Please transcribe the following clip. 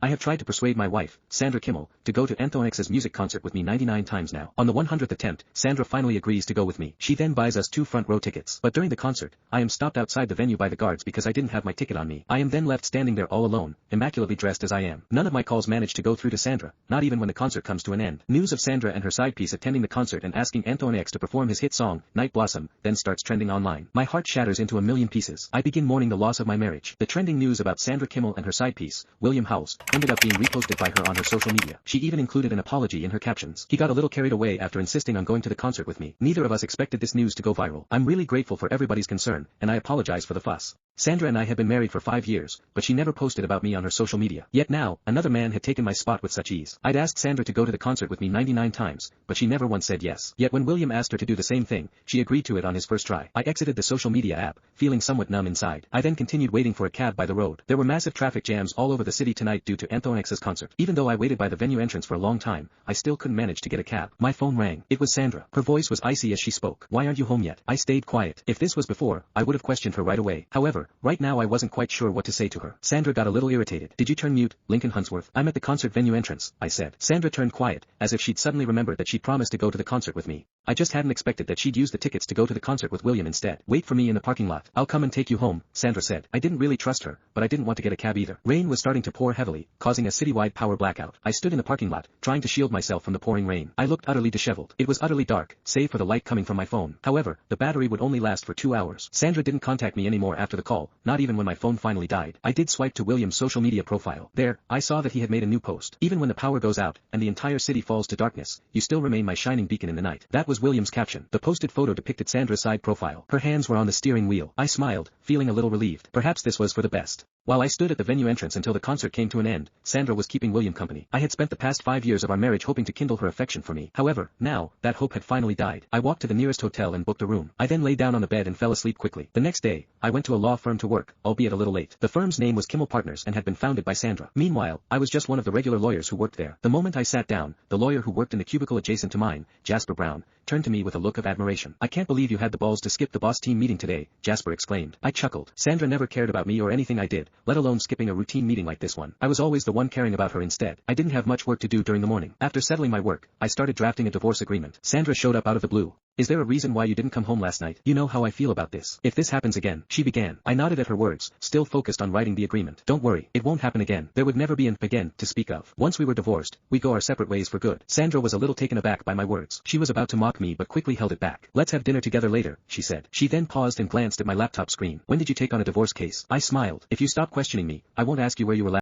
I have tried to persuade my wife, Sandra Kimmel, to go to Anthonyx's music concert with me 99 times now. On the 100th attempt, Sandra finally agrees to go with me. She then buys us 2 front row tickets. But during the concert, I am stopped outside the venue by the guards because I didn't have my ticket on me. I am then left standing there all alone, immaculately dressed as I am. None of my calls manage to go through to Sandra, not even when the concert comes to an end. News of Sandra and her side piece attending the concert and asking Anthonyx to perform his hit song, Night Blossom, then starts trending online. My heart shatters into a million pieces. I begin mourning the loss of my marriage. The trending news about Sandra Kimmel and her side piece, William Howes, ended up being reposted by her on her social media. She even included an apology in her captions. He got a little carried away after insisting on going to the concert with me. Neither of us expected this news to go viral. I'm really grateful for everybody's concern, and I apologize for the fuss. Sandra and I had been married for 5 years, but she never posted about me on her social media. Yet now, another man had taken my spot with such ease. I'd asked Sandra to go to the concert with me 99 times, but she never once said yes. Yet when William asked her to do the same thing, she agreed to it on his first try. I exited the social media app, feeling somewhat numb inside. I then continued waiting for a cab by the road. There were massive traffic jams all over the city tonight due to Anthonyx's concert. Even though I waited by the venue entrance for a long time, I still couldn't manage to get a cab. My phone rang. It was Sandra. Her voice was icy as she spoke. "Why aren't you home yet?" I stayed quiet. If this was before, I would have questioned her right away. However, right now I wasn't quite sure what to say to her. Sandra got a little irritated. "Did you turn mute, Lincoln Huntsworth?" "I'm at the concert venue entrance," I said. Sandra turned quiet, as if she'd suddenly remembered that she'd promised to go to the concert with me. I just hadn't expected that she'd use the tickets to go to the concert with William instead. "Wait for me in the parking lot. I'll come and take you home," Sandra said. I didn't really trust her, but I didn't want to get a cab either. Rain was starting to pour heavily, causing a citywide power blackout. I stood in the parking lot, trying to shield myself from the pouring rain. I looked utterly disheveled. It was utterly dark, save for the light coming from my phone. However, the battery would only last for 2 hours. Sandra didn't contact me anymore after the call, not even when my phone finally died. I did swipe to William's social media profile. There, I saw that he had made a new post. "Even when the power goes out, and the entire city falls to darkness, you still remain my shining beacon in the night." That was William's caption. The posted photo depicted Sandra's side profile. Her hands were on the steering wheel. I smiled, feeling a little relieved. Perhaps this was for the best. While I stood at the venue entrance until the concert came to an end, Sandra was keeping William company. I had spent the past 5 years of our marriage hoping to kindle her affection for me. However, now, that hope had finally died. I walked to the nearest hotel and booked a room. I then lay down on the bed and fell asleep quickly. The next day, I went to a law firm to work, albeit a little late. The firm's name was Kimmel Partners and had been founded by Sandra. Meanwhile, I was just one of the regular lawyers who worked there. The moment I sat down, the lawyer who worked in the cubicle adjacent to mine, Jasper Brown, turned to me with a look of admiration. "I can't believe you had the balls to skip the boss team meeting today," Jasper exclaimed. I chuckled. Sandra never cared about me or anything I did, let alone skipping a routine meeting like this one. I was always the one caring about her instead. I didn't have much work to do during the morning. After settling my work, I started drafting a divorce agreement. Sandra showed up out of the blue. "Is there a reason why you didn't come home last night? You know how I feel about this. If this happens again," she began. I nodded at her words, still focused on writing the agreement. "Don't worry, it won't happen again. There would never be an again to speak of. Once we were divorced, we go our separate ways for good." Sandra was a little taken aback by my words. She was about to mock me but quickly held it back. "Let's have dinner together later," she said. She then paused and glanced at my laptop screen. "When did you take on a divorce case?" I smiled. "If you stop questioning me, I won't ask you where you were last